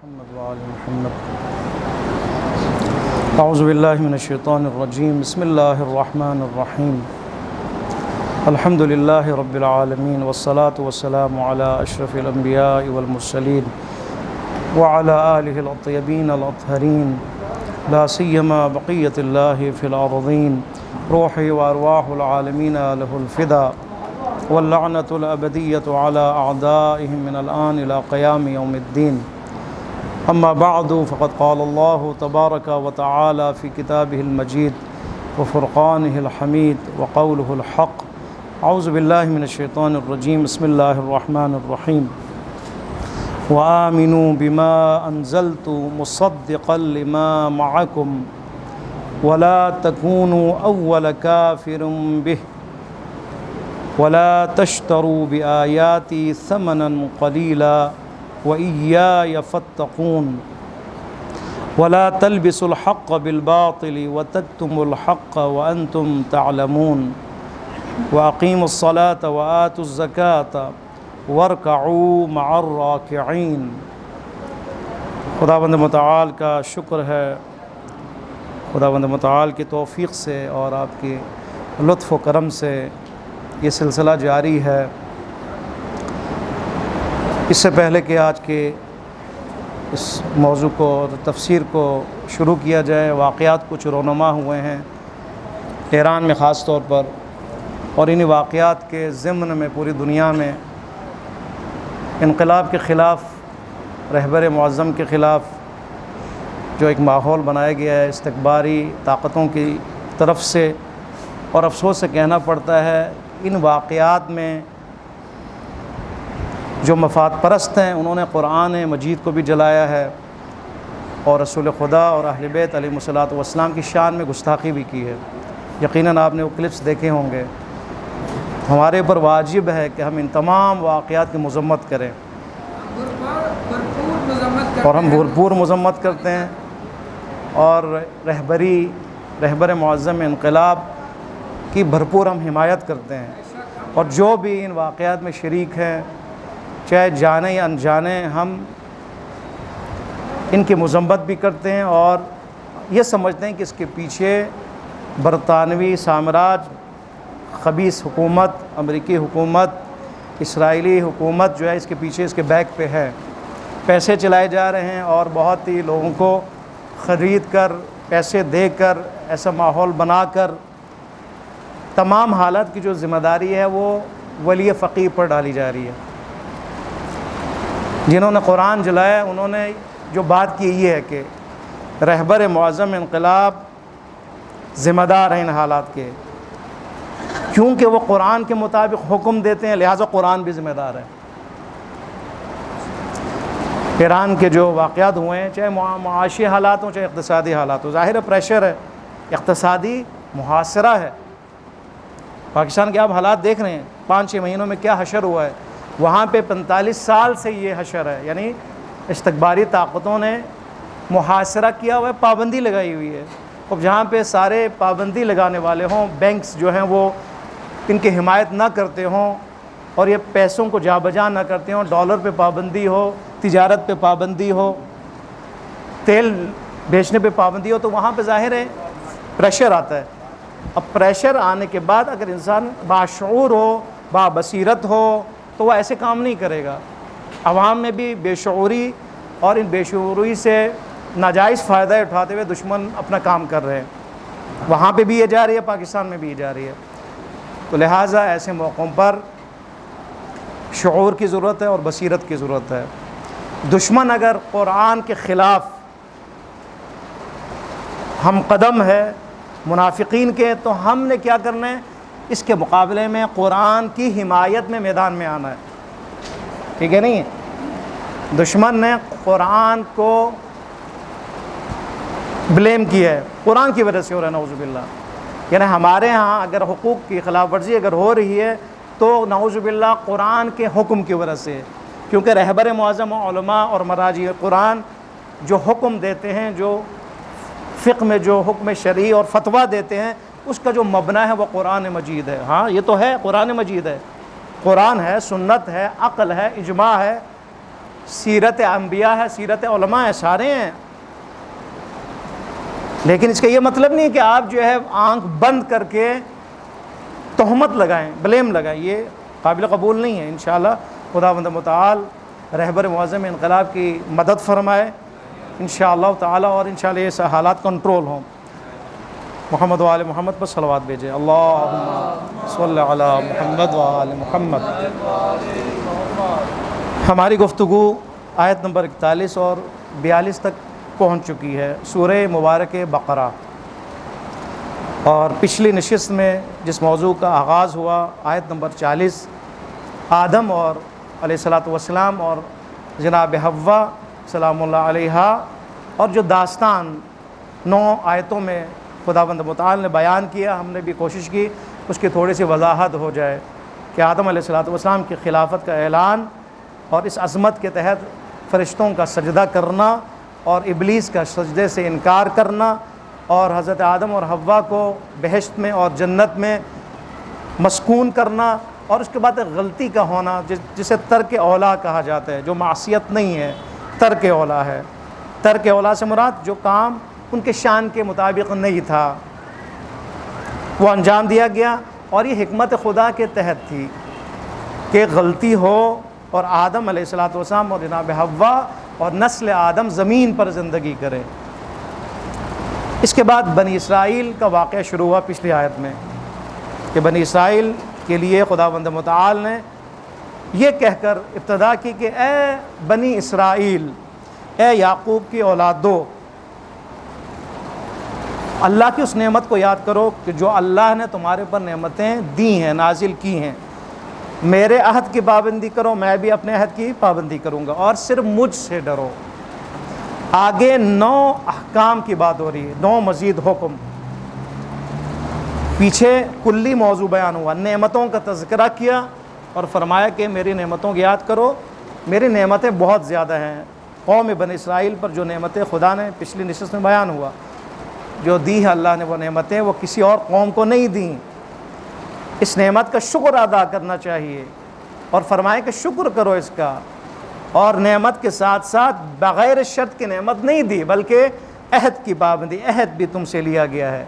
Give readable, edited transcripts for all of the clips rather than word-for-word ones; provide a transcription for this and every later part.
محمد وآل محمد. اعوذ باللہ من الشیطان الرجیم. بسم اللہ الرحمن الرحیم. الحمد للہ رب العالمین والصلاة والسلام علی اشرف الانبیاء والمرسلین وعلی آلہ الطیبین الاطہرین لا سیما بقیت اللہ فی الارضین. روحی وارواح العالمین لہ الفدا واللعنۃ الابدیۃ علی اعدائہم من الآن الى قیام یوم الدین. اما بعد فقد قال اللہ تبارک وتعالی فی کتابہ المجید وفرقانہ الحمید وقولہ الحق. اعوذ باللہ من الشیطان الرجیم. بسم اللہ الرحمن الرحیم. وآمنوا بما انزلت مصدقا لما معکم ولا تكونوا اول کافر به ولا تشتروا بآیاتی ثمنا قلیلا وإياي فاتقون ولا تلبسوا الحق بالباطل وتكتموا الحق وأنتم تعلمون وأقيموا الصلاة وآتوا الزكاة واركعوا مع الراكعين. خداوند متعال کا شکر ہے، خداوند متعال کی توفیق سے اور آپ کے لطف و کرم سے یہ سلسلہ جاری ہے. اس سے پہلے کہ آج کے اس موضوع کو اور تفسیر کو شروع کیا جائے، واقعات کچھ رونما ہوئے ہیں ایران میں خاص طور پر، اور انہی واقعات کے ضمن میں پوری دنیا میں انقلاب کے خلاف، رہبر معظم کے خلاف جو ایک ماحول بنایا گیا ہے استکباری طاقتوں کی طرف سے، اور افسوس سے کہنا پڑتا ہے ان واقعات میں جو مفاد پرست ہیں انہوں نے قرآن مجید کو بھی جلایا ہے اور رسول خدا اور اہل بیت علیہ الصلوۃ والسلام کی شان میں گستاخی بھی کی ہے. یقیناً آپ نے وہ کلپس دیکھے ہوں گے. ہمارے اوپر واجب ہے کہ ہم ان تمام واقعات کی مذمت کریں، اور ہم بھرپور مذمت کرتے ہیں، اور رہبر معظم انقلاب کی بھرپور ہم حمایت کرتے ہیں. اور جو بھی ان واقعات میں شریک ہیں، چاہے جانے یا انجانے، ہم ان کی مذمت بھی کرتے ہیں اور یہ سمجھتے ہیں کہ اس کے پیچھے برطانوی سامراج، خبیث حکومت، امریکی حکومت، اسرائیلی حکومت جو ہے اس کے پیچھے، اس کے بیک پہ ہے. پیسے چلائے جا رہے ہیں اور بہت ہی لوگوں کو خرید کر، پیسے دے کر، ایسا ماحول بنا کر تمام حالات کی جو ذمہ داری ہے وہ ولی فقیہ پر ڈالی جا رہی ہے. جنہوں نے قرآن جلایا انہوں نے جو بات کی یہ ہے کہ رہبر معظم انقلاب ذمہ دار ہیں ان حالات کے، کیونکہ وہ قرآن کے مطابق حکم دیتے ہیں، لہٰذا قرآن بھی ذمہ دار ہے. ایران کے جو واقعات ہوئے ہیں، چاہے معاشی حالات ہوں چاہے اقتصادی حالات ہوں، ظاہر پریشر ہے، اقتصادی محاصرہ ہے. پاکستان کے آپ حالات دیکھ رہے ہیں، 5-6 مہینوں میں کیا حشر ہوا ہے. وہاں پہ 45 سال سے یہ حشر ہے، یعنی استکباری طاقتوں نے محاصرہ کیا ہوا ہے، پابندی لگائی ہوئی ہے. اب جہاں پہ سارے پابندی لگانے والے ہوں، بینکس جو ہیں وہ ان کی حمایت نہ کرتے ہوں اور یہ پیسوں کو جا بجا نہ کرتے ہوں، ڈالر پہ پابندی ہو، تجارت پہ پابندی ہو، تیل بیچنے پہ پابندی ہو، تو وہاں پہ ظاہر ہے پریشر آتا ہے. اب پریشر آنے کے بعد اگر انسان باشعور ہو، بابصیرت ہو، تو وہ ایسے کام نہیں کرے گا. عوام میں بھی بے شعوری اور ان بے شعوری سے ناجائز فائدہ اٹھاتے ہوئے دشمن اپنا کام کر رہے ہیں. وہاں پہ بھی یہ جا رہی ہے، پاکستان میں بھی یہ جا رہی ہے. تو لہٰذا ایسے موقعوں پر شعور کی ضرورت ہے اور بصیرت کی ضرورت ہے. دشمن اگر قرآن کے خلاف ہم قدم ہے منافقین کے، تو ہم نے کیا کرنا ہے؟ اس کے مقابلے میں قرآن کی حمایت میں میدان میں آنا ہے. ٹھیک ہے نہیں؟ دشمن نے قرآن کو بلیم کیا ہے، قرآن کی وجہ سے ہو رہا ہے، نعوذ باللہ. یعنی ہمارے ہاں اگر حقوق کی خلاف ورزی اگر ہو رہی ہے تو نعوذ باللہ قرآن کے حکم کی وجہ سے، کیونکہ رہبر معظم علماء اور مراجع قرآن جو حکم دیتے ہیں، جو فقہ میں جو حکم شرعی اور فتویٰ دیتے ہیں، اس کا جو مبنی ہے وہ قرآن مجید ہے. ہاں یہ تو ہے، قرآن مجید ہے، قرآن ہے، سنت ہے، عقل ہے، اجماع ہے، سیرت انبیاء ہے، سیرت علماء ہے، سارے ہیں، لیکن اس کا یہ مطلب نہیں کہ آپ جو ہے آنکھ بند کر کے تہمت لگائیں، بلیم لگائیں، یہ قابل قبول نہیں ہے۔ انشاءاللہ خداوند متعال رہبر معظم انقلاب کی مدد فرمائے انشاءاللہ تعالی، اور انشاءاللہ یہ حالات کنٹرول ہوں۔ محمد و آل محمد پر صلوات بھیجیں۔ اللہم صلی علی محمد و آل محمد۔ ہماری گفتگو آیت نمبر 41 اور 42 تک پہنچ چکی ہے سورہ مبارک بقرہ، اور پچھلی نشست میں جس موضوع کا آغاز ہوا آیت نمبر 40، آدم اور علیہ الصلاۃ والسلام اور جناب حوا سلام اللہ علیہا، اور جو داستان 9 آیتوں میں خداوند متعال نے بیان کیا، ہم نے بھی کوشش کی اس کی تھوڑی سی وضاحت ہو جائے کہ آدم علیہ الصلاۃ والسلام کی خلافت کا اعلان اور اس عظمت کے تحت فرشتوں کا سجدہ کرنا اور ابلیس کا سجدے سے انکار کرنا، اور حضرت آدم اور حوا کو بہشت میں اور جنت میں مسکون کرنا، اور اس کے بعد غلطی کا ہونا جسے ترک اولا کہا جاتا ہے، جو معصیت نہیں ہے، ترک اولا ہے۔ ترک اولا سے مراد جو کام ان کے شان کے مطابق نہیں تھا وہ انجام دیا گیا، اور یہ حکمت خدا کے تحت تھی کہ غلطی ہو اور آدم علیہ الصلاۃ والسلام اور جناب حوا اور نسل آدم زمین پر زندگی کرے۔ اس کے بعد بنی اسرائیل کا واقعہ شروع ہوا پچھلی آیت میں، کہ بنی اسرائیل کے لیے خداوند متعال نے یہ کہہ کر ابتدا کی کہ اے بنی اسرائیل، اے یعقوب کی اولادو، اللہ کی اس نعمت کو یاد کرو کہ جو اللہ نے تمہارے پر نعمتیں دی ہیں، نازل کی ہیں۔ میرے عہد کی پابندی کرو، میں بھی اپنے عہد کی پابندی کروں گا، اور صرف مجھ سے ڈرو۔ آگے 9 احکام کی بات ہو رہی ہے، 9 مزید حکم۔ پیچھے کلی موضوع بیان ہوا، نعمتوں کا تذکرہ کیا اور فرمایا کہ میری نعمتوں کی یاد کرو، میری نعمتیں بہت زیادہ ہیں۔ قوم بنی اسرائیل پر جو نعمتیں خدا نے پچھلی نشست میں بیان ہوا، جو دی ہے اللہ نے وہ نعمتیں، وہ کسی اور قوم کو نہیں دیں۔ اس نعمت کا شکر ادا کرنا چاہیے، اور فرمائے کہ شکر کرو اس کا، اور نعمت کے ساتھ ساتھ بغیر شرط کی نعمت نہیں دی، بلکہ عہد کی پابندی، عہد بھی تم سے لیا گیا ہے۔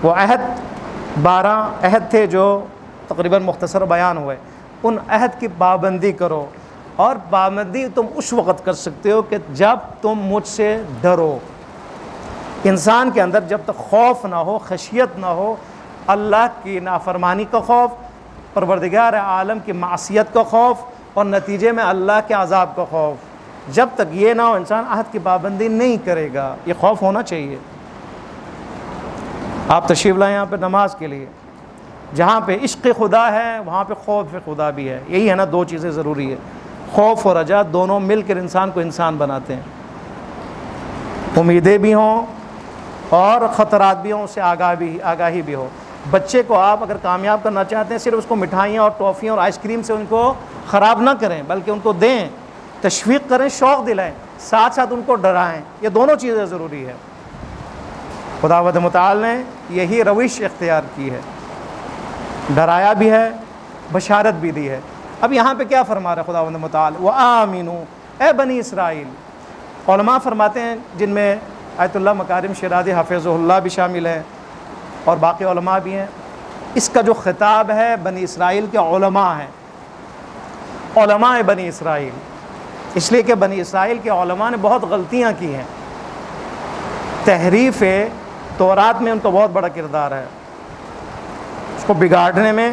وہ عہد 12 عہد تھے جو تقریباً مختصر بیان ہوئے، ان عہد کی پابندی کرو، اور پابندی تم اس وقت کر سکتے ہو کہ جب تم مجھ سے ڈرو۔ انسان کے اندر جب تک خوف نہ ہو، خشیت نہ ہو، اللہ کی نافرمانی کا خوف، پروردگار عالم کی معصیت کا خوف، اور نتیجے میں اللہ کے عذاب کا خوف، جب تک یہ نہ ہو انسان عہد کی پابندی نہیں کرے گا۔ یہ خوف ہونا چاہیے۔ آپ تشریف لائیں یہاں پہ نماز کے لیے، جہاں پہ عشق خدا ہے وہاں پہ خوف خدا بھی ہے، یہی ہے نا، 2 چیزیں ضروری ہے، خوف اور رجا، دونوں مل کر انسان کو انسان بناتے ہیں۔ امیدیں بھی ہوں اور خطرات بھی ہوں، اس سے آگاہی بھی ہو۔ بچے کو آپ اگر کامیاب کرنا چاہتے ہیں، صرف اس کو مٹھائیاں اور ٹافیاں اور آئس کریم سے ان کو خراب نہ کریں، بلکہ ان کو دیں، تشویق کریں، شوق دلائیں، ساتھ ساتھ ان کو ڈرائیں۔ یہ دونوں چیزیں ضروری ہے۔ خداوند متعال نے یہی روش اختیار کی ہے، ڈرایا بھی ہے، بشارت بھی دی ہے۔ اب یہاں پہ کیا فرما رہا ہے خداوند متعال؟ وَآمِنُوا، اے بنی اسرائیل۔ علماء فرماتے ہیں، جن میں آیت اللہ مکارم شیرازی حافظہ اللہ بھی شامل ہیں اور باقی علماء بھی ہیں، اس کا جو خطاب ہے بنی اسرائیل کے علماء ہیں، علماء بنی اسرائیل، اس لیے کہ بنی اسرائیل کے علماء نے بہت غلطیاں کی ہیں۔ تحریف تورات میں ان کا بہت بڑا کردار ہے، اس کو بگاڑنے میں،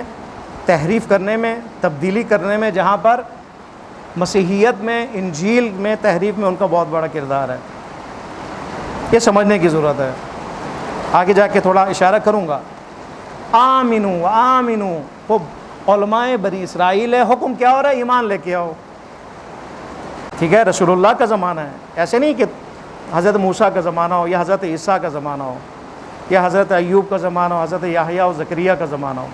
تحریف کرنے میں، تبدیلی کرنے میں، جہاں پر مسیحیت میں، انجیل میں تحریف میں ان کا بہت بڑا کردار ہے۔ یہ سمجھنے کی ضرورت ہے، آگے جا کے تھوڑا اشارہ کروں گا۔ آمنو، وہ علماء بنی اسرائیل ہے، حکم کیا ہو رہا ہے؟ ایمان لے کے آؤ۔ ٹھیک ہے، رسول اللہ کا زمانہ ہے، ایسے نہیں کہ حضرت موسیٰ کا زمانہ ہو، یا حضرت عیسیٰ کا زمانہ ہو، یا حضرت ایوب کا زمانہ ہو، حضرت یحییٰ و زکریا کا زمانہ ہو۔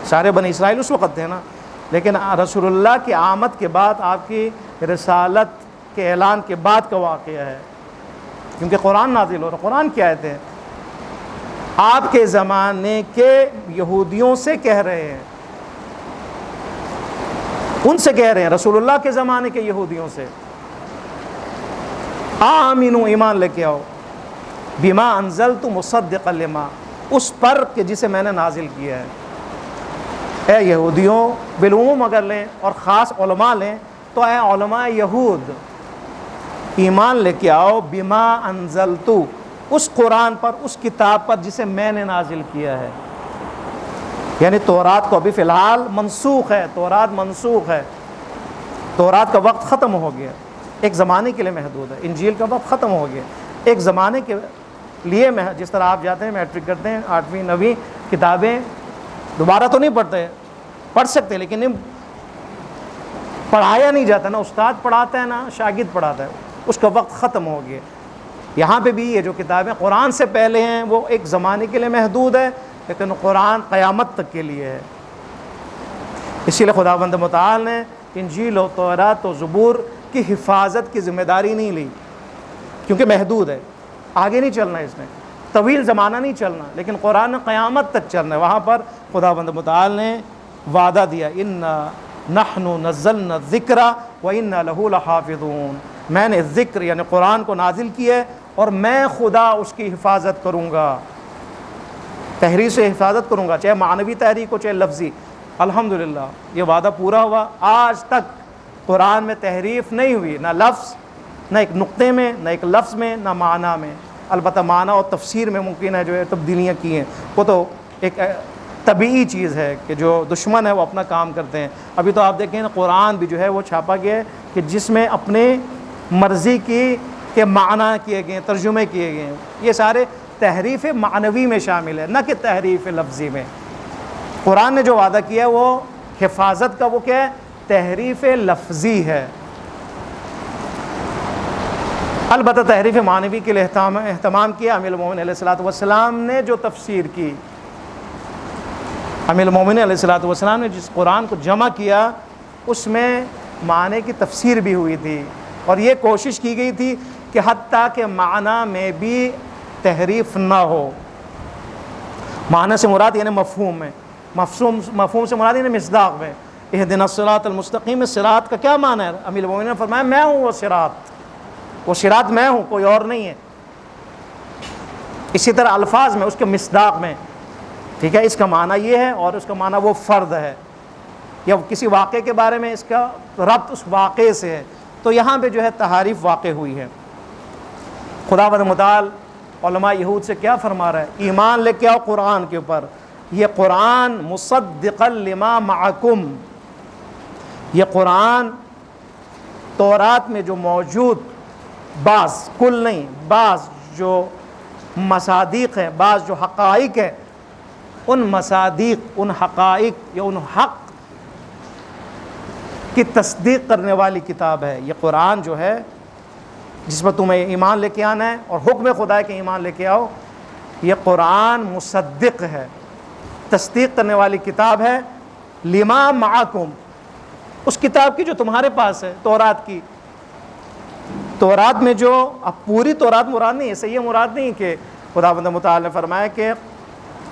سارے بنی اسرائیل اس وقت تھے نا، لیکن رسول اللہ کی آمد کے بعد، آپ کی رسالت کے اعلان کے بعد کا واقعہ ہے، کیونکہ قرآن نازل ہو رہا۔ قرآن کی آیتیں ہیں، آپ کے زمانے کے یہودیوں سے کہہ رہے ہیں، ان سے کہہ رہے ہیں رسول اللہ کے زمانے کے یہودیوں سے، آمنو ایمان لے کے آؤ، بما انزلت مصدقا لما، اس پر کہ جسے میں نے نازل کیا ہے۔ اے یہودیوں، بالعموم اگر لیں اور خاص علماء لیں تو اے علماء یہود، ایمان لے کے آؤ بما انزلت، اس قرآن پر، اس کتاب پر جسے میں نے نازل کیا ہے۔ یعنی تورات کو ابھی فی الحال منسوخ ہے، تورات منسوخ ہے، تورات کا وقت ختم ہو گیا، ایک زمانے کے لیے محدود ہے۔ انجیل کا وقت ختم ہو گیا، ایک زمانے کے لیے جس طرح آپ جاتے ہیں میٹرک کرتے ہیں 8ویں 9ویں کتابیں دوبارہ تو نہیں پڑھتے، پڑھ سکتے لیکن نہیں پڑھایا نہیں جاتا، نہ استاد پڑھاتا ہے نہ شاگرد پڑھاتا ہے، اس کا وقت ختم ہو گیا۔ یہاں پہ بھی یہ جو کتابیں قرآن سے پہلے ہیں وہ ایک زمانے کے لیے محدود ہے، لیکن قرآن قیامت تک کے لیے ہے۔ اسی لیے خداوند متعال نے انجیل و تورات و زبور کی حفاظت کی ذمہ داری نہیں لی، کیونکہ محدود ہے، آگے نہیں چلنا، اس نے طویل زمانہ نہیں چلنا، لیکن قرآن قیامت تک چلنا ہے۔ وہاں پر خداوند متعال نے وعدہ دیا، انا نحن نزلنا الذکر وانا لہ لحافظون، میں نے ذکر یعنی قرآن کو نازل کیا ہے اور میں خدا اس کی حفاظت کروں گا، تحریر سے حفاظت کروں گا، چاہے معنوی تحریک ہو چاہے لفظی۔ الحمدللہ یہ وعدہ پورا ہوا، آج تک قرآن میں تحریف نہیں ہوئی، نہ لفظ، نہ ایک نقطے میں، نہ ایک لفظ میں، نہ معنی میں۔ البتہ معنی اور تفسیر میں ممکن ہے جو ہے تبدیلیاں کی ہیں، وہ تو ایک طبیعی چیز ہے کہ جو دشمن ہے وہ اپنا کام کرتے ہیں۔ ابھی تو آپ دیکھیں قرآن بھی جو ہے وہ چھاپا گیا ہے کہ جس میں اپنے مرضی کی کے معنی کیے گئے، ترجمے کیے گئے ہیں، یہ سارے تحریف معنوی میں شامل ہے، نہ کہ تحریف لفظی میں۔ قرآن نے جو وعدہ کیا ہے وہ حفاظت کا، وہ کیا ہے؟ تحریف لفظی ہے۔ البتہ تحریف معنوی کے لیے اہتمام کیا امیر المومنین علیہ الصلوۃ والسلام نے، جو تفسیر کی، امیر المومنین علیہ الصلوۃ والسلام نے جس قرآن کو جمع کیا اس میں معنی کی تفسیر بھی ہوئی تھی، اور یہ کوشش کی گئی تھی کہ حتیٰ کہ معنی میں بھی تحریف نہ ہو۔ معنی سے مراد یعنی مفہوم میں، مفہوم سے مراد یعنی مصداق میں۔ اہدنا الصراط المستقیم، صراط کا کیا معنی ہے؟ امیر المومنین نے فرمایا میں ہوں وہ صراط، وہ صراط میں ہوں، کوئی اور نہیں ہے۔ اسی طرح الفاظ میں، اس کے مصداق میں، ٹھیک ہے، اس کا معنی یہ ہے اور اس کا معنی وہ فرد ہے، یا کسی واقعے کے بارے میں اس کا ربط اس واقعے سے ہے، تو یہاں پہ جو ہے تحریف واقع ہوئی ہے۔ خداوند متعال علماء یہود سے کیا فرما رہا ہے؟ ایمان لے کے آؤ قرآن کے اوپر، یہ قرآن مصدقا لما معکم، یہ قرآن تورات میں جو موجود بعض، کل نہیں، بعض جو مصادیق ہیں، بعض جو حقائق ہیں، ان مصادیق، ان حقائق یا ان حق کی تصدیق کرنے والی کتاب ہے۔ یہ قرآن جو ہے جس پر تمہیں ایمان لے کے آنا ہے اور حکم خدا کے ایمان لے کے آؤ، یہ قرآن مصدق ہے، تصدیق کرنے والی کتاب ہے، لما معکم، اس کتاب کی جو تمہارے پاس ہے، تورات کی۔ تورات میں جو، اب پوری تورات مراد نہیں ہے، صحیح مراد نہیں کہ خداوند متعال نے فرمایا کہ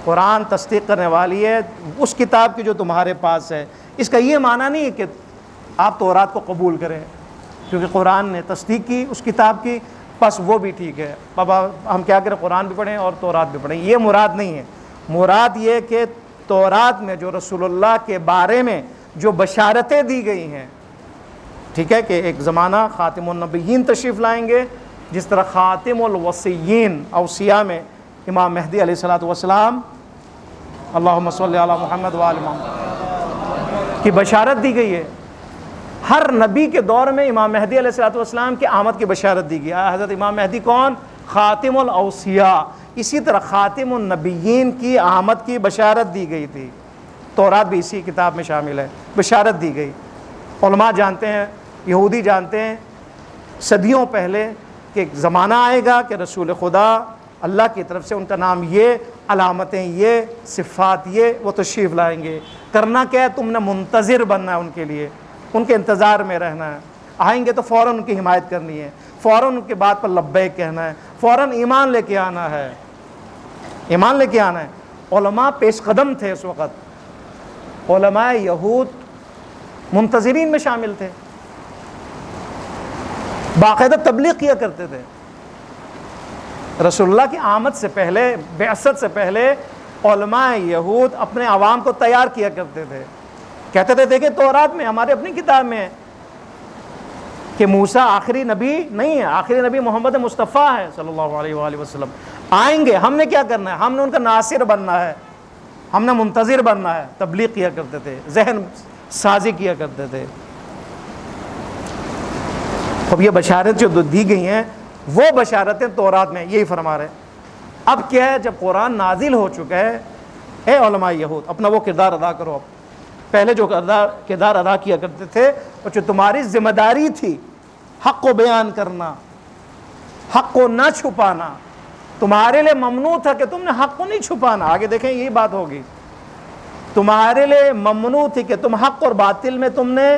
قرآن تصدیق کرنے والی ہے اس کتاب کی جو تمہارے پاس ہے۔ اس کا یہ معنی نہیں ہے کہ آپ تورات کو قبول کریں، کیونکہ قرآن نے تصدیق کی اس کتاب کی، بس وہ بھی ٹھیک ہے، بابا ہم کیا کریں، قرآن بھی پڑھیں اور تورات بھی پڑھیں، یہ مراد نہیں ہے۔ مراد یہ کہ تورات میں جو رسول اللہ کے بارے میں جو بشارتیں دی گئی ہیں، ٹھیک ہے، کہ ایک زمانہ خاتم النبیین تشریف لائیں گے، جس طرح خاتم الوصیین اوصیاء میں امام مہدی علیہ الصلوۃ والسلام، اللہم صلی علی محمد وآل محمد کی بشارت دی گئی ہے۔ ہر نبی کے دور میں امام مہدی علیہ الصلوۃ والسلام کی آمد کی بشارت دی گئی۔ حضرت امام مہدی کون؟ خاتم الاوصیاء۔ اسی طرح خاتم النبیین کی آمد کی بشارت دی گئی تھی، تورات بھی اسی کتاب میں شامل ہے، بشارت دی گئی۔ علماء جانتے ہیں، یہودی جانتے ہیں صدیوں پہلے کہ ایک زمانہ آئے گا کہ رسول خدا اللہ کی طرف سے، ان کا نام یہ، علامتیں یہ، صفات یہ، وہ تشریف لائیں گے۔ کرنا کیا ہے؟ تم نے منتظر بننا ہے ان کے لیے، ان کے انتظار میں رہنا ہے۔ آئیں گے تو فوراً ان کی حمایت کرنی ہے، فوراً ان کے بات پر لبیک کہنا ہے، فوراً ایمان لے کے آنا ہے، ایمان لے کے آنا ہے۔ علماء پیش قدم تھے اس وقت، علماء یہود منتظرین میں شامل تھے، باقاعدہ تبلیغ کیا کرتے تھے۔ رسول اللہ کی آمد سے پہلے، بعثت سے پہلے علماء یہود اپنے عوام کو تیار کیا کرتے تھے، کہتے تھے دیکھیں تورات میں، ہمارے اپنی کتاب میں ہے کہ موسیٰ آخری نبی نہیں ہے، آخری نبی محمد مصطفیٰ ہے صلی اللہ علیہ وآلہ وسلم، آئیں گے، ہم نے کیا کرنا ہے؟ ہم نے ان کا ناصر بننا ہے، ہم نے منتظر بننا ہے۔ تبلیغ کیا کرتے تھے، ذہن سازی کیا کرتے تھے۔ اب یہ بشارت جو دی گئی ہیں وہ بشارتیں تورات میں یہی فرما رہے ہیں۔ اب کیا ہے، جب قرآن نازل ہو چکا ہے، اے علماء یہود اپنا وہ کردار ادا کرو۔ اب پہلے جو کردار ادا کیا کرتے تھے اور جو تمہاری ذمہ داری تھی، حق کو بیان کرنا، حق کو نہ چھپانا، تمہارے لیے ممنوع تھا کہ تم نے حق کو نہیں چھپانا۔ آگے دیکھیں یہی بات ہوگی، تمہارے لیے ممنوع تھی کہ تم حق اور باطل میں تم نے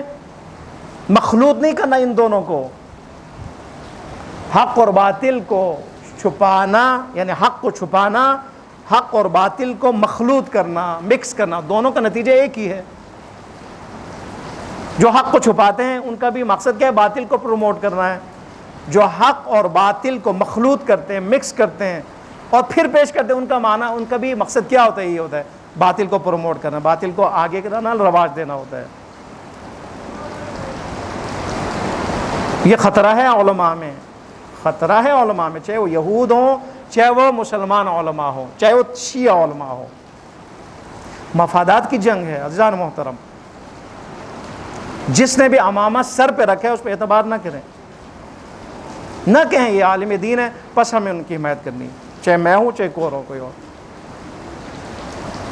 مخلوط نہیں کرنا، ان دونوں کو، حق اور باطل کو چھپانا، یعنی حق کو چھپانا، حق اور باطل کو مخلوط کرنا، مکس کرنا، دونوں کا نتیجہ ایک ہی ہے۔ جو حق کو چھپاتے ہیں ان کا بھی مقصد کیا ہے؟ باطل کو پروموٹ کرنا ہے۔ جو حق اور باطل کو مخلوط کرتے ہیں، مکس کرتے ہیں اور پھر پیش کرتے ہیں، ان کا معنی، ان کا بھی مقصد کیا ہوتا ہے؟ یہ ہوتا ہے باطل کو پروموٹ کرنا، باطل کو آگے کرنا، رواج دینا ہوتا ہے۔ یہ خطرہ ہے علماء میں، خطرہ ہے علماء میں، چاہے وہ یہود ہوں، چاہے وہ مسلمان علماء ہوں، چاہے وہ شیعہ علماء ہوں۔ مفادات کی جنگ ہے عزیزان محترم۔ جس نے بھی امامہ سر پہ رکھا ہے اس پہ اعتبار نہ کریں، نہ کہیں یہ عالم دین ہے پس ہمیں ان کی حمایت کرنی، چاہے میں ہوں چاہے کوئی اور۔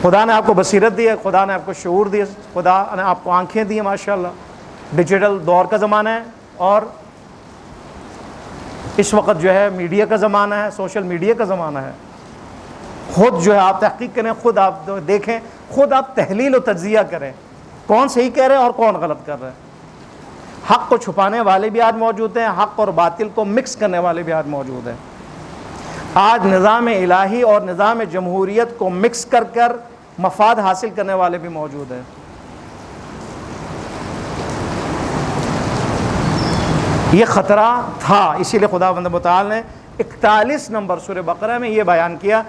خدا نے آپ کو بصیرت دی ہے، خدا نے آپ کو شعور دی ہے، خدا نے آپ کو آنکھیں دی ہیں ماشاءاللہ۔ ڈیجیٹل دور کا زمانہ ہے اور اس وقت جو ہے میڈیا کا زمانہ ہے، سوشل میڈیا کا زمانہ ہے۔ خود جو ہے آپ تحقیق کریں، خود آپ دیکھیں، خود آپ تحلیل و تجزیہ کریں، کون صحیح کہہ رہے ہیں اور کون غلط کر رہے ہیں۔ حق کو چھپانے والے بھی آج موجود ہیں، حق اور باطل کو مکس کرنے والے بھی آج موجود ہیں۔ آج نظام الہی اور نظام جمہوریت کو مکس کر کر مفاد حاصل کرنے والے بھی موجود ہیں۔ یہ خطرہ تھا، اسی لیے خداوند متعال نے 41 نمبر سورہ بقرہ میں یہ بیان کیا۔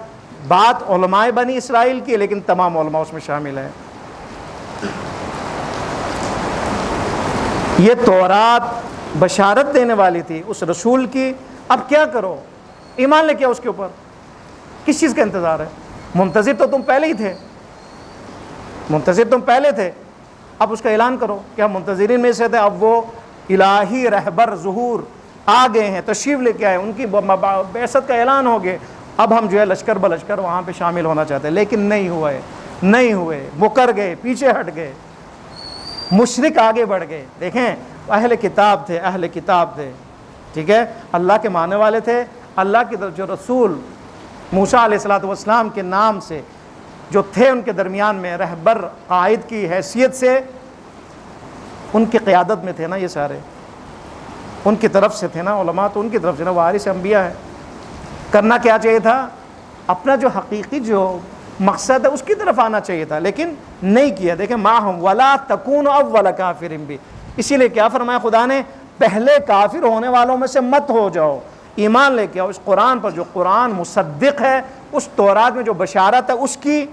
بات علماء بنی اسرائیل کی، لیکن تمام علماء اس میں شامل ہیں۔ یہ تورات بشارت دینے والی تھی اس رسول کی، اب کیا کرو؟ ایمان لے کے اس کے اوپر، کس چیز کا انتظار ہے؟ منتظر تو تم پہلے ہی تھے، منتظر تم پہلے تھے، اب اس کا اعلان کرو کہ ہم منتظرین میں سے تھے، اب وہ الہی رہبر ظہور آ گئے ہیں، تشریف لے کے آئے، ان کی بعثت کا اعلان ہو گئے، اب ہم جو ہے لشکر بلشکر وہاں پہ شامل ہونا چاہتے ہیں، لیکن نہیں ہوئے، مکر گئے، پیچھے ہٹ گئے، مشرک آگے بڑھ گئے۔ دیکھیں اہل کتاب تھے، ٹھیک ہے، اللہ کے ماننے والے تھے، اللہ کی طرف جو رسول موسیٰ علیہ السلام کے نام سے جو تھے ان کے درمیان میں رہبر قائد کی حیثیت سے، ان کی قیادت میں تھے نا، یہ سارے ان کی طرف سے تھے نا، علماء تو ان کی طرف سے نا، وارث انبیاء ہے۔ کرنا کیا چاہیے تھا؟ اپنا جو حقیقی جو مقصد ہے اس کی طرف آنا چاہیے تھا، لیکن نہیں کیا۔ دیکھیں ماہم ولا تکون اول کافر بھی، اسی لیے کیا فرمایا خدا نے؟ پہلے کافر ہونے والوں میں سے مت ہو جاؤ، ایمان لے کے آؤ اس قرآن پر، جو قرآن مصدق ہے، اس تورات میں جو بشارت ہے اس کی،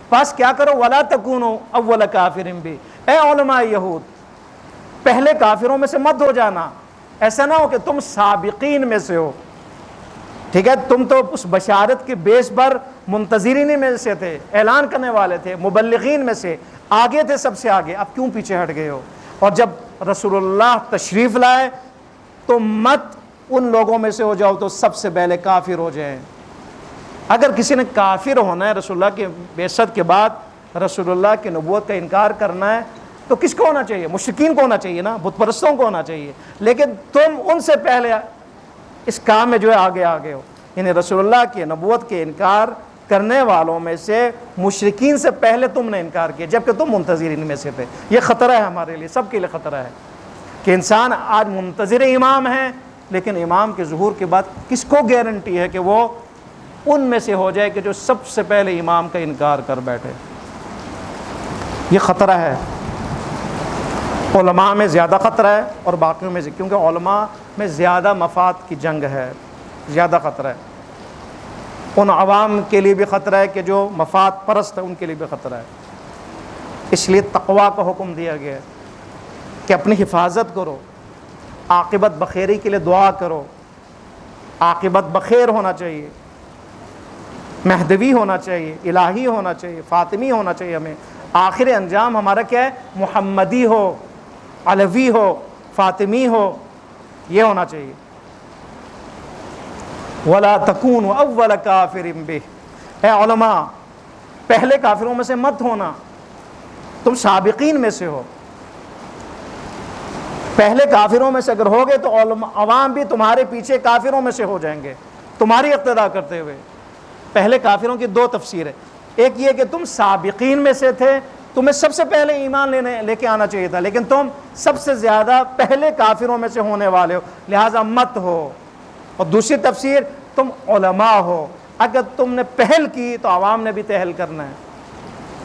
پاس کیا کرو؟ ولا تکونوا اول کافر بھی، اے علماء یہود پہلے کافروں میں سے مت ہو جانا، ایسا نہ ہو کہ تم سابقین میں سے ہو، ٹھیک ہے؟ تم تو اس بشارت کے بیس پر منتظرین میں سے تھے، اعلان کرنے والے تھے، مبلغین میں سے آگے تھے، سب سے آگے، اب کیوں پیچھے ہٹ گئے ہو؟ اور جب رسول اللہ تشریف لائے تو مت ان لوگوں میں سے ہو جاؤ تو سب سے پہلے کافر ہو جائیں۔ اگر کسی نے کافر ہونا ہے رسول اللہ کے بعثت کے بعد، رسول اللہ کی نبوت کا انکار کرنا ہے، تو کس کو ہونا چاہیے؟ مشرکین کو ہونا چاہیے نا، بت پرستوں کو ہونا چاہیے، لیکن تم ان سے پہلے اس کام میں جو ہے آگے ہو، یعنی رسول اللہ کی نبوت کے انکار کرنے والوں میں سے مشرکین سے پہلے تم نے انکار کیا، جبکہ تم منتظرین میں سے تھے۔ یہ خطرہ ہے ہمارے لیے، سب کے لیے خطرہ ہے کہ انسان آج منتظر امام ہے، لیکن امام کے ظہور کے بعد کس کو گارنٹی ہے کہ وہ ان میں سے ہو جائے کہ جو سب سے پہلے امام کا انکار کر بیٹھے؟ یہ خطرہ ہے۔ علماء میں زیادہ خطرہ ہے اور باقیوں میں کیونکہ علماء میں زیادہ مفاد کی جنگ ہے، زیادہ خطرہ ہے. ان عوام کے لیے بھی خطرہ ہے کہ جو مفاد پرست ہے، ان کے لیے بھی خطرہ ہے. اس لیے تقویٰ کا حکم دیا گیا ہے کہ اپنی حفاظت کرو، عاقبت بخیری کے لیے دعا کرو. عاقبت بخیر ہونا چاہیے، مہدوی ہونا چاہیے، الہی ہونا چاہیے، فاطمی ہونا چاہیے. ہمیں آخر انجام ہمارا کیا ہے؟ محمدی ہو، علوی ہو، فاطمی ہو، یہ ہونا چاہیے. وَلَا تَكُونُوا أَوَّلَ كَافِرٍ بِهِ، اے علماء پہلے کافروں میں سے مت ہونا، تم سابقین میں سے ہو. پہلے کافروں میں سے اگر ہوگے تو عوام بھی تمہارے پیچھے کافروں میں سے ہو جائیں گے تمہاری اقتداء کرتے ہوئے. پہلے کافروں کی دو تفسیر ہے، ایک یہ کہ تم سابقین میں سے تھے، تمہیں سب سے پہلے ایمان لے کے آنا چاہیے تھا، لیکن تم سب سے زیادہ پہلے کافروں میں سے ہونے والے ہو، لہٰذا مت ہو. اور دوسری تفسیر تم علماء ہو، اگر تم نے پہل کی تو عوام نے بھی پہل کرنا ہے،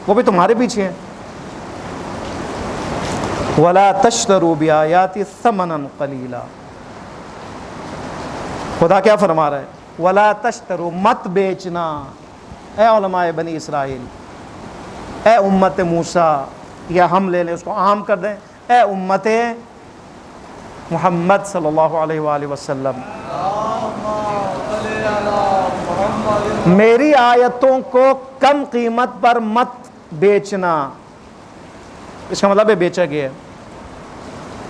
وہ بھی تمہارے پیچھے ہیں. وَلَا تَشْتَرُوا بِآيَاتِ ثَمَنًا قَلِيلًا، خدا کیا فرما رہا ہے؟ وَلَا تَشْتَرُوا، مت بیچنا. اے علماء بنی اسرائیل، اے امت موسیٰ، یا ہم لے لیں اس کو عام کر دیں، اے امت محمد صلی اللہ علیہ وآلہ وسلم، میری آیتوں کو کم قیمت پر مت بیچنا. اس کا مطلب ہے بیچا گیا ہے،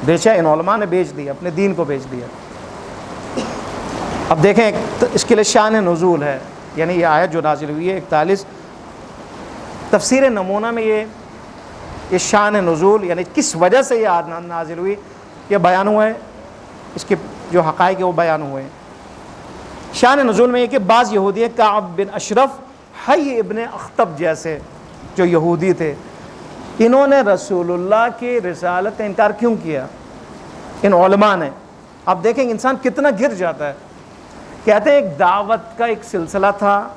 بیچا ان علماء نے بیچ دیا، اپنے دین کو بیچ دیا. اب دیکھیں اس کے لیے شان نزول ہے، یعنی یہ آیت جو نازل ہوئی ہے 41، تفسیر نمونہ میں یہ شان نزول یعنی کس وجہ سے یہ آیت نازل ہوئی یہ بیان ہوا ہے، اس کے جو حقائق وہ بیان ہوئے ہیں. شان نزول میں یہ کہ بعض یہودی کعب بن اشرف، حی ابن اخطب جیسے جو یہودی تھے، انہوں نے رسول اللہ کی رسالت کا انکار کیوں کیا؟ ان علماء نے. آپ دیکھیں انسان کتنا گر جاتا ہے. کہتے ہیں ایک دعوت کا ایک سلسلہ تھا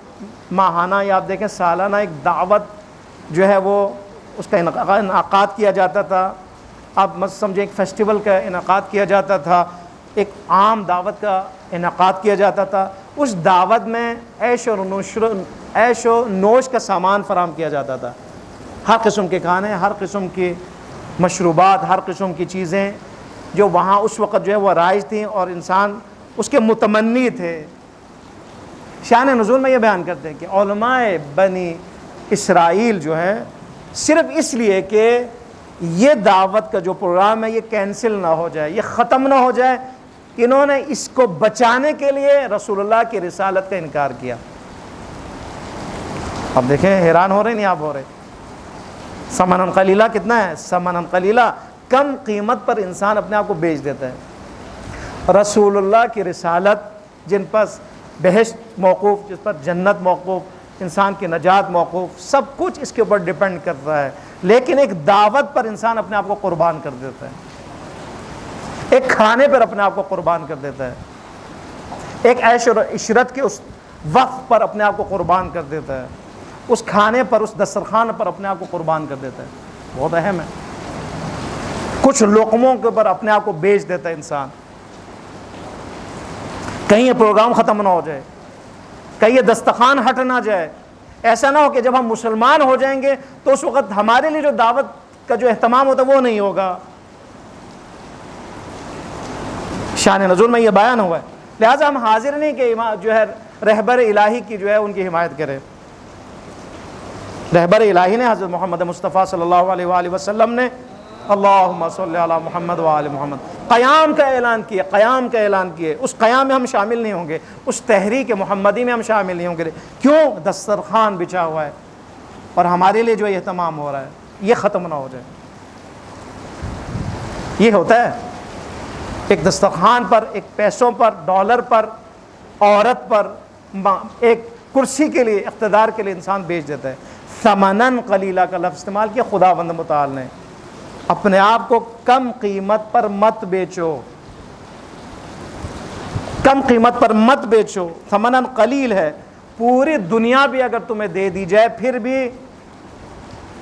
ماہانہ، یا آپ دیکھیں سالانہ ایک دعوت جو ہے وہ اس کا انعقاد کیا جاتا تھا. آپ مت سمجھیں ایک فیسٹیول کا انعقاد کیا جاتا تھا، ایک عام دعوت کا انعقاد کیا جاتا تھا. اس دعوت میں عیش و نوش کا سامان فراہم کیا جاتا تھا، ہر قسم کے کھانے، ہر قسم کی مشروبات، ہر قسم کی چیزیں جو وہاں اس وقت جو ہے وہ رائج تھیں اور انسان اس کے متمنی تھے. شان نزول میں یہ بیان کرتے ہیں کہ علماء بنی اسرائیل جو ہے صرف اس لیے کہ یہ دعوت کا جو پروگرام ہے یہ کینسل نہ ہو جائے، یہ ختم نہ ہو جائے، انہوں نے اس کو بچانے کے لیے رسول اللہ کی رسالت کا انکار کیا. اب دیکھیں حیران ہو رہے نہیں آپ ہو رہے. ثمنً قلیلہ کتنا ہے؟ ثمنً قلیلہ، کم قیمت پر انسان اپنے آپ کو بیچ دیتا ہے. رسول اللہ کی رسالت جن پر بہشت موقوف، جس پر جنت موقوف، انسان کی نجات موقوف، سب کچھ اس کے اوپر ڈیپینڈ کرتا ہے، لیکن ایک دعوت پر انسان اپنے آپ کو قربان کر دیتا ہے، ایک کھانے پر اپنے آپ کو قربان کر دیتا ہے، ایک عیش و عشرت کے اس وقت پر اپنے آپ کو قربان کر دیتا ہے، اس کھانے پر، اس دسترخوان پر اپنے آپ کو قربان کر دیتا ہے. بہت اہم ہے. کچھ لقموں کے اوپر اپنے آپ کو بیچ دیتا ہے انسان. کہیں یہ پروگرام ختم نہ ہو جائے، کہیں یہ دسترخوان ہٹ نہ جائے. ایسا نہ ہو کہ جب ہم مسلمان ہو جائیں گے تو اس وقت ہمارے لیے جو دعوت کا جو اہتمام ہوتا ہے وہ نہیں ہوگا. شان نزول میں یہ بیان ہوا ہے، لہٰذا ہم حاضر نہیں کہ جو ہے رہبر الہی کی جو ہے ان کی حمایت کرے. رہبر الہی نے حضرت محمد مصطفیٰ صلی اللہ علیہ وآلہ وسلم نے اللہم صلی علی محمد وآل محمد قیام کا اعلان کیا، قیام کا اعلان کیے. اس قیام میں ہم شامل نہیں ہوں گے، اس تحریک محمدی میں ہم شامل نہیں ہوں گے. کیوں؟ دسترخوان بچھا ہوا ہے اور ہمارے لیے جو اہتمام ہو رہا ہے یہ ختم نہ ہو جائے. یہ ہوتا ہے ایک دسترخوان پر، ایک پیسوں پر، ڈالر پر، عورت پر، ایک کرسی کے لیے، اقتدار کے لیے انسان بیچ دیتا ہے. ثمناً قلیلہ کا لفظ استعمال کیا خداوند متعال نے. اپنے آپ کو کم قیمت پر مت بیچو، کم قیمت پر مت بیچو. ثمناً قلیل ہے، پوری دنیا بھی اگر تمہیں دے دی جائے پھر بھی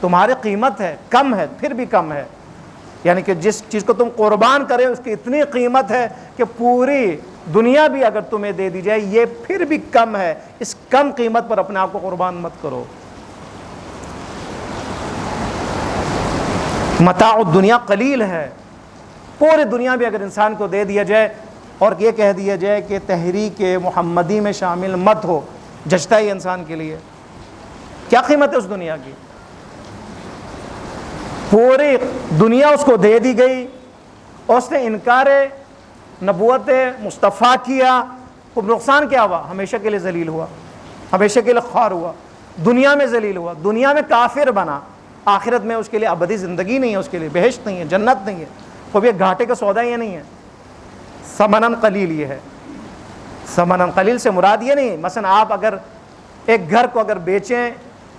تمہاری قیمت ہے، کم ہے، پھر بھی کم ہے. یعنی کہ جس چیز کو تم قربان کرے اس کی اتنی قیمت ہے کہ پوری دنیا بھی اگر تمہیں دے دی جائے یہ پھر بھی کم ہے، اس کم قیمت پر اپنے آپ کو قربان مت کرو۔ متاع الدنیا قلیل ہے، پوری دنیا بھی اگر انسان کو دے دیا جائے اور یہ کہہ دیا جائے کہ تحریک محمدی میں شامل مت ہو، جچتا ہے انسان کے لیے؟ کیا قیمت ہے اس دنیا کی؟ پوری دنیا اس کو دے دی گئی، اس نے انکار نبوت مصطفیٰ کیا، تو نقصان کیا ہوا؟ ہمیشہ کے لیے ذلیل ہوا، ہمیشہ کے لیے خوار ہوا، دنیا میں ذلیل ہوا، دنیا میں کافر بنا، آخرت میں اس کے لیے ابدی زندگی نہیں ہے، اس کے لیے بہشت نہیں ہے، جنت نہیں ہے۔ خوب یہ گھاٹے کا سودا یہ نہیں ہے، ثمناً قلیل یہ ہے۔ ثمناً قلیل سے مراد یہ نہیں، مثلا آپ اگر ایک گھر کو اگر بیچیں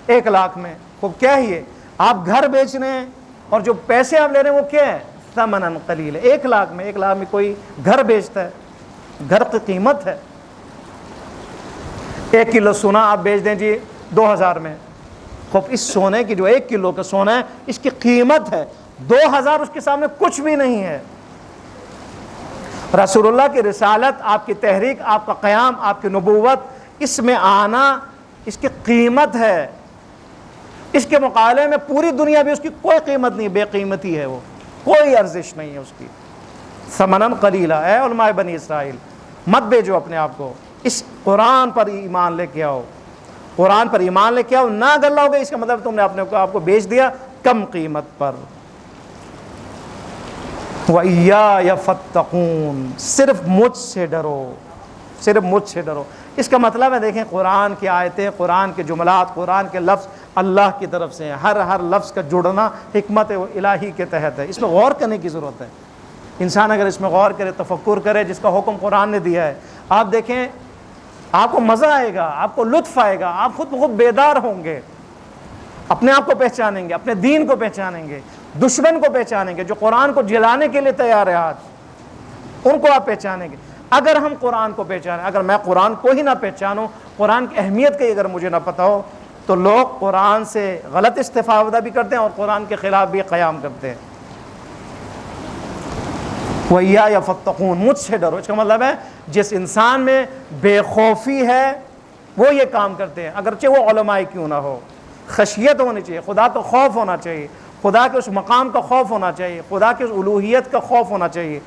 1 لاکھ میں، خوب کیا ہی ہے، آپ گھر بیچ رہے ہیں اور جو پیسے آپ لے رہے ہیں وہ کیا ہے؟ ثمناً قلیل ہے۔ 1 لاکھ میں 1 لاکھ میں کوئی گھر بیچتا ہے، گھر کی قیمت ہے۔ 1 کلو سونا آپ بیچ دیں جی 2000 میں، خوب اس سونے کی جو 1 کلو کا سونا ہے اس کی قیمت ہے 2000، اس کے سامنے کچھ بھی نہیں ہے۔ رسول اللہ کی رسالت، آپ کی تحریک، آپ کا قیام، آپ کی نبوت، اس میں آنا، اس کی قیمت ہے۔ اس کے مقابلے میں پوری دنیا بھی اس کی کوئی قیمت نہیں، بے قیمتی ہے، وہ کوئی ارزش نہیں ہے اس کی۔ ثمناً قلیلا، اے علماء بنی اسرائیل مت بیچو اپنے آپ کو، اس قرآن پر ایمان لے کے آؤ، قرآن پر ایمان لے کے آؤ۔ نہ اگر لاؤ گے اس کا مطلب تم نے اپنے آپ کو بیچ دیا کم قیمت پر۔ وَإِيَّايَ فَاتَّقُونَ، صرف مجھ سے ڈرو، صرف مجھ سے ڈرو۔ اس کا مطلب ہے دیکھیں قرآن کی آیتیں، قرآن کے جملات، قرآن کے لفظ اللہ کی طرف سے ہیں، ہر لفظ کا جڑنا حکمت الہی کے تحت ہے، اس میں غور کرنے کی ضرورت ہے۔ انسان اگر اس میں غور کرے، تفکر کرے، جس کا حکم قرآن نے دیا ہے، آپ دیکھیں آپ کو مزہ آئے گا، آپ کو لطف آئے گا، آپ خود بخود بیدار ہوں گے، اپنے آپ کو پہچانیں گے، اپنے دین کو پہچانیں گے، دشمن کو پہچانیں گے، جو قرآن کو جلانے کے لیے تیار ہے آج، ان کو آپ پہچانیں گے۔ اگر ہم قرآن کو پہچانیں، اگر میں قرآن کو ہی نہ پہچانوں، قرآن کی اہمیت کی اگر مجھے نہ پتہ ہو، تو لوگ قرآن سے غلط استفادہ بھی کرتے ہیں اور قرآن کے خلاف بھی قیام کرتے ہیں۔ وَإِيَّايَ فَاتَّقُونَ، مجھ سے ڈرو، اس کا مطلب ہے جس انسان میں بے خوفی ہے وہ یہ کام کرتے ہیں، اگرچہ وہ علماء کیوں نہ ہو۔ خشیت ہونی چاہیے، خدا کا خوف ہونا چاہیے، خدا کے اس مقام کا خوف ہونا چاہیے، خدا کے اس الوہیت کا خوف ہونا چاہیے،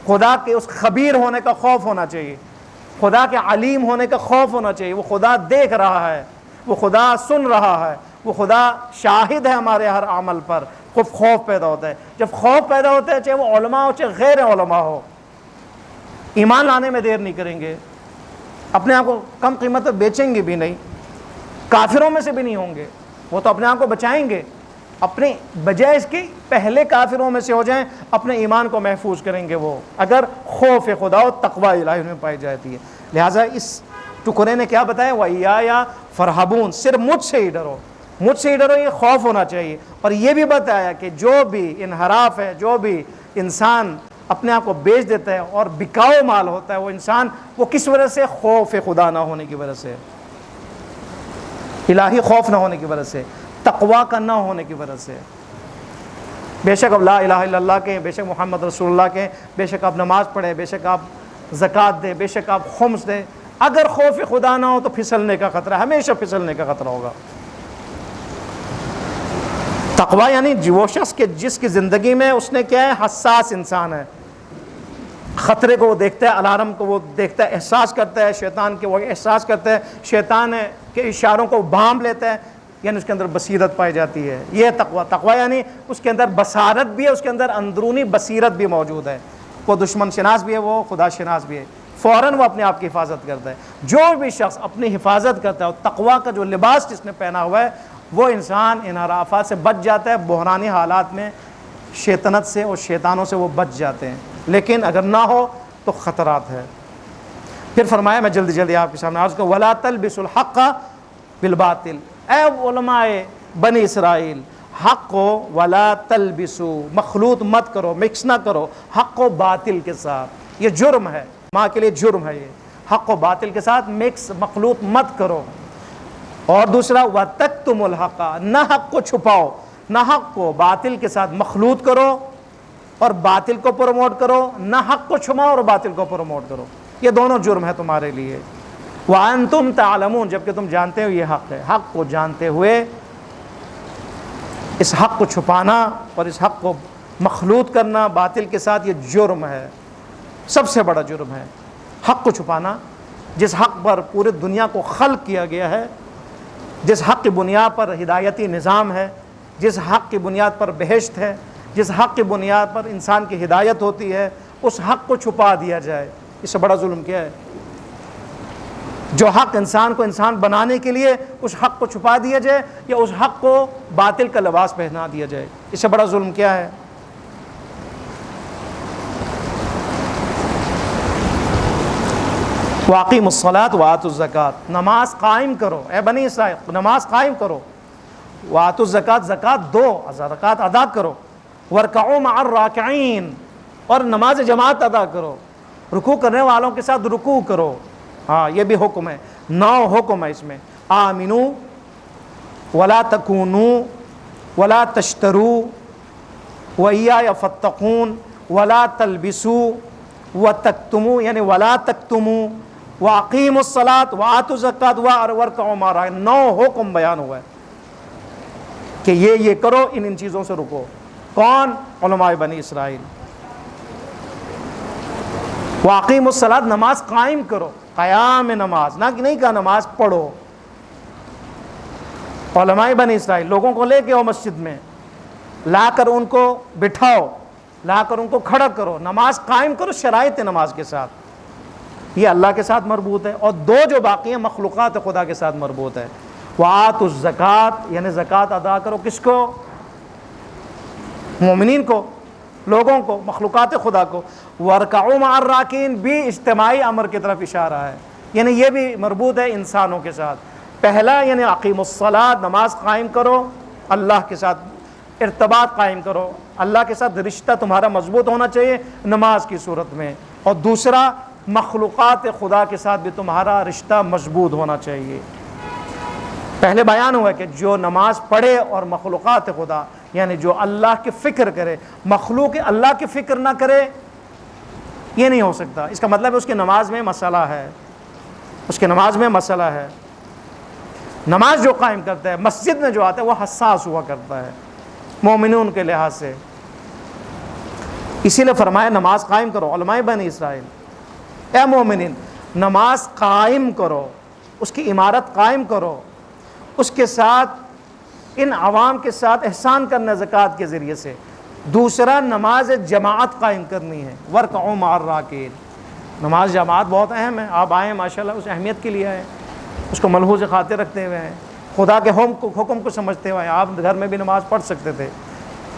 خدا کے اس خبیر ہونے کا خوف ہونا چاہیے، خدا کے علیم ہونے کا خوف ہونا چاہیے۔ وہ خدا دیکھ رہا ہے، وہ خدا سن رہا ہے، وہ خدا شاہد ہے ہمارے ہر عمل پر۔ خوب خوف پیدا ہوتا ہے، جب خوف پیدا ہوتا ہے، چاہے وہ علماء ہو چاہے غیر علماء ہو، ایمان لانے میں دیر نہیں کریں گے، اپنے آپ کو کم قیمت پر بیچیں گے بھی نہیں، کافروں میں سے بھی نہیں ہوں گے، وہ تو اپنے آپ کو بچائیں گے، اپنے بجائے اس کی پہلے کافروں میں سے ہو جائیں، اپنے ایمان کو محفوظ کریں گے وہ، اگر خوف خدا و تقوی الہی میں پائی جاتی ہے۔ لہٰذا اس ٹکڑے نے کیا بتایا؟ وَإِيَّايَ فَارْهَبُونَ، صرف مجھ سے ہی ڈرو، مجھ سے ہی ڈرو، یہ خوف ہونا چاہیے۔ اور یہ بھی بتایا کہ جو بھی انحراف ہے، جو بھی انسان اپنے آپ کو بیچ دیتا ہے اور بکاؤ مال ہوتا ہے، وہ انسان وہ کس وجہ سے؟ خوف خدا نہ ہونے کی وجہ سے، الہی خوف نہ ہونے کی وجہ سے، تقوی کا نہ ہونے کی وجہ سے۔ بے شک اب لا الہ الا اللہ کہیں، بے شک محمد رسول اللہ کہیں، بے شک آپ نماز پڑھیں، بے شک آپ زکوٰۃ دیں، بے شک آپ خمس دیں، اگر خوف خدا نہ ہو تو پھسلنے کا خطرہ، ہمیشہ پھسلنے کا خطرہ ہوگا۔ تقوی یعنی وہ شخص کے جس کی زندگی میں اس نے کیا ہے؟ حساس انسان ہے، خطرے کو وہ دیکھتا ہے، الارم کو وہ دیکھتا ہے، احساس کرتا ہے، شیطان کے وہ احساس کرتا ہے، شیطان کے اشاروں کو بھانپ لیتا ہے، یعنی اس کے اندر بصیرت پائی جاتی ہے۔ یہ تقوی، تقوی یعنی اس کے اندر بصارت بھی ہے، اس کے اندر اندرونی بصیرت بھی موجود ہے، وہ دشمن شناس بھی ہے، وہ خدا شناس بھی ہے، فوراً وہ اپنے آپ کی حفاظت کرتا ہے۔ جو بھی شخص اپنی حفاظت کرتا ہے اور تقوی کا جو لباس جس نے پہنا ہوا ہے، وہ انسان انحرافات سے بچ جاتا ہے، بحرانی حالات میں شیطنت سے اور شیطانوں سے وہ بچ جاتے ہیں، لیکن اگر نہ ہو تو خطرات ہے۔ پھر فرمایا، میں جلدی آپ کے سامنے عرض کروں، وَلَا تَلْبِسُوا الْحَقَّ بِالْبَاطِلِ، اے علماء بنی اسرائیل، حق کو وَلَا تَلْبِسُوا، مخلوط مت کرو، مکس نہ کرو، حق و باطل کے ساتھ، یہ جرم ہے، ماں کے لیے جرم ہے یہ، حق و باطل کے ساتھ مکس مخلوط مت کرو۔ اور دوسرا وَتَكْتُمُوا الْحَقَّ، نہ حق کو چھپاؤ، نہ حق کو باطل کے ساتھ مخلوط کرو، اور باطل کو پروموٹ کرو، نہ حق کو چھپاؤ اور باطل کو پروموٹ کرو، یہ دونوں جرم ہے تمہارے لیے۔ وَأَنْتُمْ تَعْلَمُونَ، جبکہ تم جانتے ہو یہ حق ہے، حق کو جانتے ہوئے اس حق کو چھپانا اور اس حق کو مخلوط کرنا باطل کے ساتھ، یہ جرم ہے، سب سے بڑا جرم ہے۔ حق کو چھپانا، جس حق پر پورے دنیا کو خلق کیا گیا ہے، جس حق کی بنیاد پر ہدایتی نظام ہے، جس حق کی بنیاد پر بہشت ہے، جس حق کی بنیاد پر انسان کی ہدایت ہوتی ہے، اس حق کو چھپا دیا جائے، اس سے بڑا ظلم کیا ہے؟ جو حق انسان کو انسان بنانے کے لیے اس حق کو چھپا دیا جائے، یا اس حق کو باطل کا لباس پہنا دیا جائے، اس سے بڑا ظلم کیا ہے؟ وَأَقِیمُوا الصَّلَاةَ وَآتُوا الزَّکَاةَ، نماز قائم کرو اے بنی اسرائیل، نماز قائم کرو۔ وَآتُوا الزَّکَاةَ، زکوٰۃ دو، زکوٰۃ ادا کرو۔ وَارْکَعُوا مَعَ الرَّاکِعِینَ، اور نماز جماعت ادا کرو، رکوع کرنے والوں کے ساتھ رکوع کرو۔ ہاں یہ بھی حکم ہے، 9 حکم ہے اس میں۔ آمنوا ولا تکونوا ولا تشتروا وإیایا فاتقون ولا تلبسوا وتکتموا، یعنی ولا تکتموا وأقیموا الصلاة وآتوا الزکاة وارکعوا مع الراکعین، 9 حکم بیان ہوا ہے کہ یہ کرو، ان چیزوں سے رکو۔ کون؟ علماء بنی اسرائیل۔ وأقیموا الصلاة، نماز قائم کرو، قیام نماز، نہ کہ نہیں کہا نماز پڑھو۔ علماء بنی اسرائیل، لوگوں کو لے کے آؤ مسجد میں، لا کر ان کو بٹھاؤ، لا کر ان کو کھڑا کرو، نماز قائم کرو شرائط نماز کے ساتھ، یہ اللہ کے ساتھ مربوط ہے، اور 2 جو باقی ہیں مخلوقات خدا کے ساتھ مربوط ہے۔ وآتوا الزکاة، یعنی زکوٰۃ ادا کرو، کس کو؟ مومنین کو، لوگوں کو، مخلوقات خدا کو۔ وارکعوا مع الراکعین بھی اجتماعی امر کی طرف اشارہ ہے، یعنی یہ بھی مربوط ہے انسانوں کے ساتھ۔ پہلا یعنی اقیموا الصلاة، نماز قائم کرو، اللہ کے ساتھ ارتباط قائم کرو، اللہ کے ساتھ رشتہ تمہارا مضبوط ہونا چاہیے نماز کی صورت میں، اور دوسرا مخلوقات خدا کے ساتھ بھی تمہارا رشتہ مضبوط ہونا چاہیے۔ پہلے بیان ہوا کہ جو نماز پڑھے اور مخلوقات خدا، یعنی جو اللہ کی فکر کرے، مخلوق اللہ کی فکر نہ کرے، یہ نہیں ہو سکتا۔ اس کا مطلب ہے اس کی نماز میں مسئلہ ہے، اس کی نماز میں مسئلہ ہے۔ نماز جو قائم کرتا ہے، مسجد میں جو آتا ہے، وہ حساس ہوا کرتا ہے مومنون کے لحاظ سے، اسی لیے فرمایا نماز قائم کرو۔ علماء بنی اسرائیل، اے مومنین، نماز قائم کرو، اس کی عمارت قائم کرو، اس کے ساتھ ان عوام کے ساتھ احسان کرنا زکوٰۃ کے ذریعے سے۔ دوسرا نماز جماعت قائم کرنی ہے، وارکعوا مع الراکعین، نماز جماعت بہت اہم ہے، آپ آئیں ماشاءاللہ اس اہمیت کے لیے آئیں، اس کو ملحوظ خاطر رکھتے ہوئے ہیں، خدا کے حکم کو سمجھتے ہوئے ہیں۔ آپ گھر میں بھی نماز پڑھ سکتے تھے،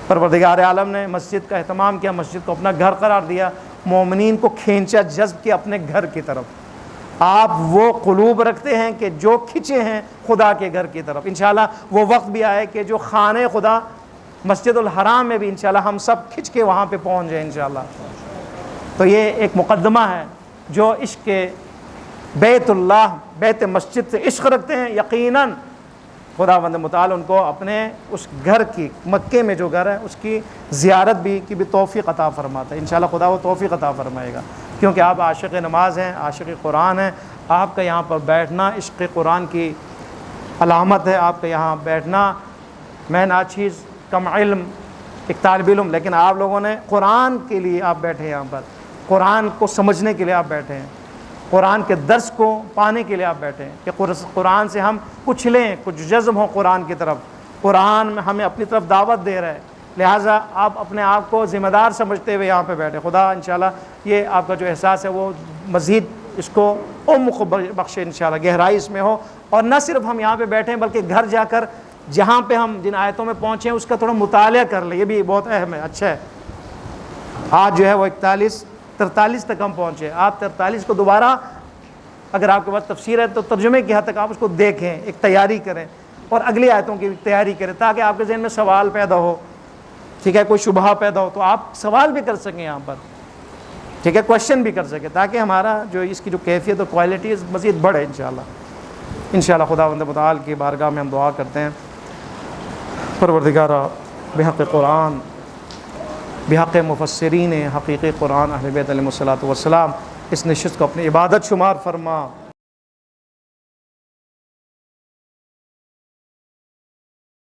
پروردگار عالم نے مسجد کا اہتمام کیا، مسجد کو اپنا گھر قرار دیا، مومنین کو کھینچا، جذب کیا اپنے گھر کی طرف۔ آپ وہ قلوب رکھتے ہیں کہ جو کھنچے ہیں خدا کے گھر کی طرف۔ انشاءاللہ وہ وقت بھی آئے کہ جو خانہ خدا مسجد الحرام میں بھی انشاءاللہ ہم سب کھنچ کے وہاں پہ پہنچ جائیں انشاءاللہ۔ تو یہ ایک مقدمہ ہے، جو عشق بیت اللہ، بیت مسجد سے عشق رکھتے ہیں، یقیناً خداوند متعال ان کو اپنے اس گھر کی، مکے میں جو گھر ہے اس کی زیارت کی بھی توفیق عطا فرماتا ہے۔ انشاءاللہ خدا وہ توفیق عطا فرمائے گا، کیونکہ آپ عاشق نماز ہیں، عاشق قرآن ہیں، آپ کا یہاں پر بیٹھنا عشق قرآن کی علامت ہے۔ آپ کا یہاں بیٹھنا، میں ناچیز، کم علم، ایک طالب علم، لیکن آپ لوگوں نے قرآن کے لیے آپ بیٹھے ہیں، یہاں پر قرآن کو سمجھنے کے لیے آپ بیٹھے ہیں، قرآن کے درس کو پانے کے لیے آپ بیٹھے ہیں کہ قرآن سے ہم کچھ لیں، کچھ جذب ہوں قرآن کی طرف۔ قرآن ہمیں اپنی طرف دعوت دے رہا ہے، لہٰذا آپ اپنے آپ کو ذمہ دار سمجھتے ہوئے یہاں پہ بیٹھے۔ خدا انشاءاللہ یہ آپ کا جو احساس ہے وہ مزید اس کو عمق بخشے، انشاءاللہ گہرائی اس میں ہو، اور نہ صرف ہم یہاں پہ بیٹھیں بلکہ گھر جا کر جہاں پہ ہم جن آیتوں میں پہنچے ہیں اس کا تھوڑا مطالعہ کر لیں، یہ بھی بہت اہم ہے۔ اچھا ہے، آج جو ہے وہ 43 تک ہم پہنچے، آپ 43 کو دوبارہ اگر آپ کے پاس تفسیر ہے تو ترجمے کی حد تک آپ اس کو دیکھیں، ایک تیاری کریں، اور اگلی آیتوں کی تیاری کریں، تاکہ آپ کے ذہن میں سوال پیدا ہو، ٹھیک ہے، کوئی شبہہ پیدا ہو تو آپ سوال بھی کر سکیں یہاں پر، ٹھیک ہے، کویشچن بھی کر سکیں، تاکہ ہمارا جو اس کی جو کیفیت اور کوالٹی مزید بڑھے انشاءاللہ خداوند متعال کی بارگاہ میں ہم دعا کرتے ہیں، پروردگارا بحق قرآن بحق مفسرین حقیقی قرآن اہل بیت علیہ الصلوۃ والسلام اس نشست کو اپنی عبادت شمار فرما۔